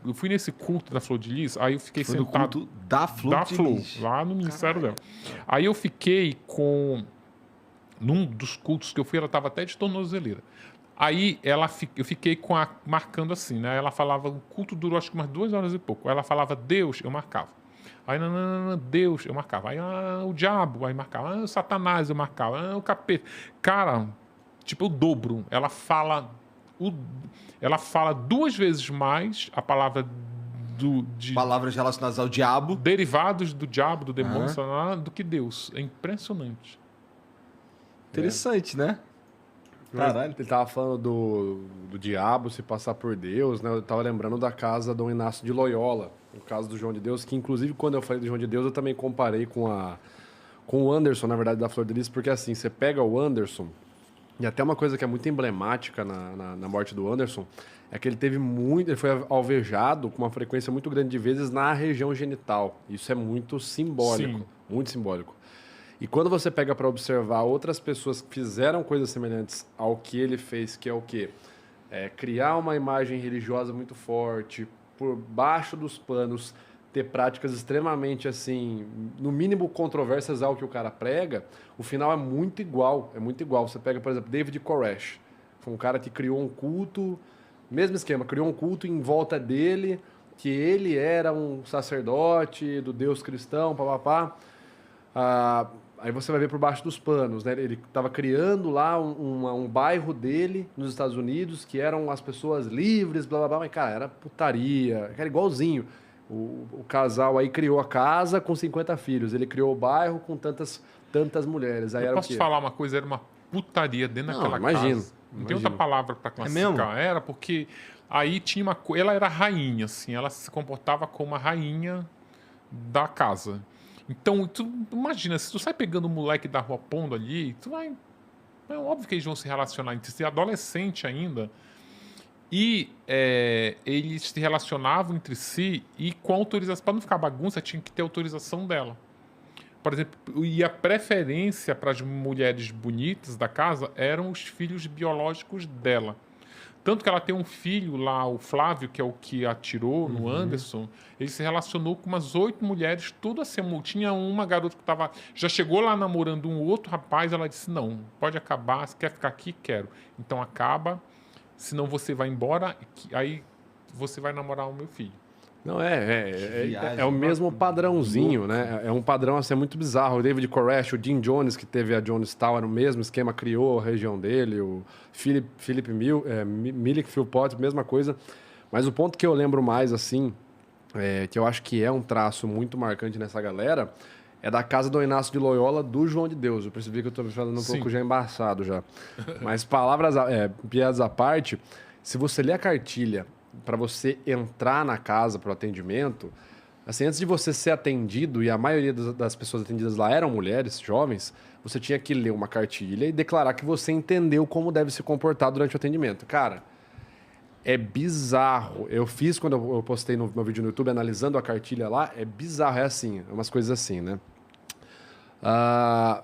Eu fui nesse culto da Flor de Lis, aí eu fiquei Foi no sentado... culto da Flor de Lis. lá no ministério dela. Aí eu fiquei com... Num dos cultos que eu fui, ela estava até de tornozeleira. Aí eu fiquei marcando assim, né? Ela falava, o culto durou acho que umas 2 horas e pouco. Aí ela falava Deus, eu marcava. Aí não, Deus, eu marcava. Aí o diabo, aí marcava. O Satanás, eu marcava. O capeta. Cara, tipo, o dobro. Ela fala 2 vezes mais a palavra de Palavras relacionadas ao diabo. derivados do diabo, do demônio, Aham. Satanás, do que Deus. É impressionante. Interessante, né? Caralho, ele tava falando do diabo se passar por Deus, né? Eu tava lembrando da casa do Inácio de Loyola, no caso do João de Deus, que inclusive quando eu falei do João de Deus, eu também comparei com o Anderson, na verdade, da Flor de Lis, porque assim, você pega o Anderson, e até uma coisa que é muito emblemática na morte do Anderson, é que ele foi alvejado com uma frequência muito grande de vezes na região genital. Isso é muito simbólico, Sim. muito simbólico. E quando você pega para observar outras pessoas que fizeram coisas semelhantes ao que ele fez, que é o quê? Criar uma imagem religiosa muito forte, por baixo dos panos, ter práticas extremamente, assim, no mínimo controversas ao que o cara prega, o final é muito igual, é muito igual. Você pega, por exemplo, David Koresh, foi um cara que criou um culto, mesmo esquema, criou um culto em volta dele, que ele era um sacerdote do Deus cristão, papapá. Aí você vai ver por baixo dos panos, né? Ele estava criando lá um bairro dele nos Estados Unidos, que eram as pessoas livres, blá blá blá, mas cara, era putaria, era igualzinho. O casal aí criou a casa com 50 filhos, ele criou o bairro com tantas mulheres. Aí Eu era posso o quê? te falar uma coisa, era uma putaria dentro Não, daquela imagino, casa. Não tem imagino. outra palavra para mesmo? classificar. Era porque aí tinha uma coisa. Ela era rainha, assim, ela se comportava como uma rainha da casa. Então, tu imagina, se tu sai pegando o moleque da rua pondo ali, tu vai. É óbvio que eles vão se relacionar entre si, adolescente ainda. E eles se relacionavam entre si e com autorização. Para não ficar bagunça, tinha que ter autorização dela. Por exemplo, e a preferência para as mulheres bonitas da casa eram os filhos biológicos dela. Tanto que ela tem um filho lá, o Flávio, que é o que atirou no Anderson. Ele se relacionou com umas 8 mulheres, tudo assim. Tinha uma garota que já chegou lá namorando um outro rapaz. Ela disse: não, pode acabar. Se quer ficar aqui, quero. Então acaba, senão você vai embora. Aí você vai namorar o meu filho. Não, Viagem, é o mesmo padrãozinho, louco. né? É um padrão assim, muito bizarro. O David Koresh, o Jim Jones, que teve a Jonestown, era o mesmo esquema, criou a região dele. O Philip Milik Philpott, mesma coisa. Mas o ponto que eu lembro mais, assim, que eu acho que é um traço muito marcante nessa galera, é da casa do Inácio de Loyola, do João de Deus. Eu percebi que eu tô me falando um Sim. pouco já embaçado já. Mas piadas à parte, se você ler a cartilha para você entrar na casa para o atendimento, assim, antes de você ser atendido, e a maioria das pessoas atendidas lá eram mulheres, jovens, você tinha que ler uma cartilha e declarar que você entendeu como deve se comportar durante o atendimento. Cara, é bizarro. Eu fiz quando eu postei no meu vídeo no YouTube analisando a cartilha lá, é bizarro, é assim, é umas coisas assim, né?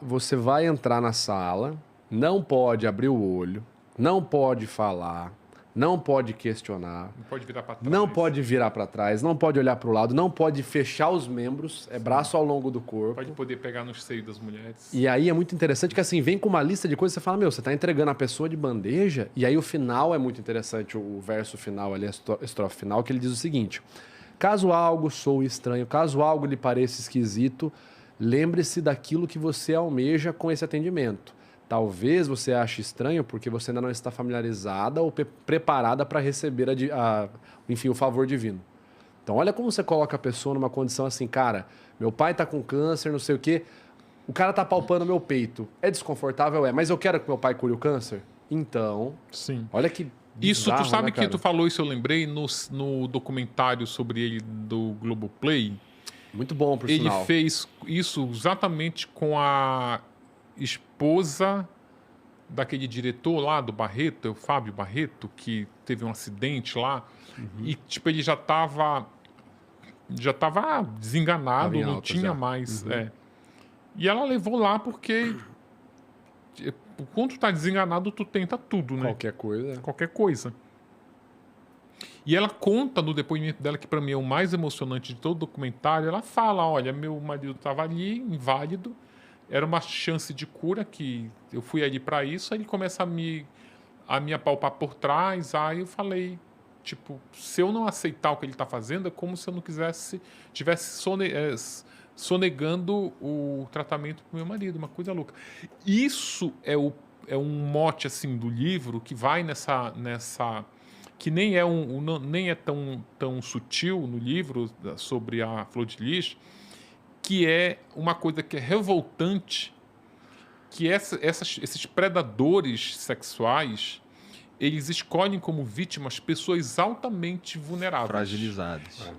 Você vai entrar na sala, não pode abrir o olho, não pode falar, não pode questionar, Não pode virar para trás. não pode virar para trás, não pode olhar para o lado, não pode fechar os membros, braço ao longo do corpo. Pode poder pegar nos seios das mulheres. E aí é muito interessante que assim, vem com uma lista de coisas, você fala, você tá entregando a pessoa de bandeja, e aí o final é muito interessante, o verso final ali, a estrofe final, que ele diz o seguinte: caso algo soe estranho, caso algo lhe pareça esquisito, lembre-se daquilo que você almeja com esse atendimento. Talvez você ache estranho porque você ainda não está familiarizada ou preparada para receber enfim, o favor divino. Então, olha como você coloca a pessoa numa condição assim, cara, meu pai tá com câncer, não sei o quê, o cara tá palpando meu peito. É desconfortável? É, mas eu quero que meu pai cure o câncer? Então, Sim. olha que Isso, bizarro, tu sabe né, que cara? tu falou isso, eu lembrei, no documentário sobre ele do Globoplay. Muito bom, por Ele sinal. fez isso exatamente com a esposa daquele diretor lá do Barreto, o Fábio Barreto, que teve um acidente lá. E, tipo, ele já tava desenganado, Tava em não alta tinha já. mais. E ela levou lá porque quando tu tá desenganado, tu tenta tudo, né? Qualquer coisa. Qualquer coisa. E ela conta no depoimento dela, que para mim é o mais emocionante de todo o documentário, ela fala, olha, meu marido estava ali, inválido, era uma chance de cura, que eu fui ali para isso, aí ele começa a me apalpar por trás, aí eu falei, tipo, se eu não aceitar o que ele está fazendo, é como se eu não tivesse sonegando o tratamento pro meu marido, uma coisa louca. Isso é um mote, assim, do livro, que vai nessa que nem é tão sutil no livro sobre a Flor de Lis, que é uma coisa que é revoltante, que esses predadores sexuais, eles escolhem como vítimas pessoas altamente vulneráveis. Fragilizados.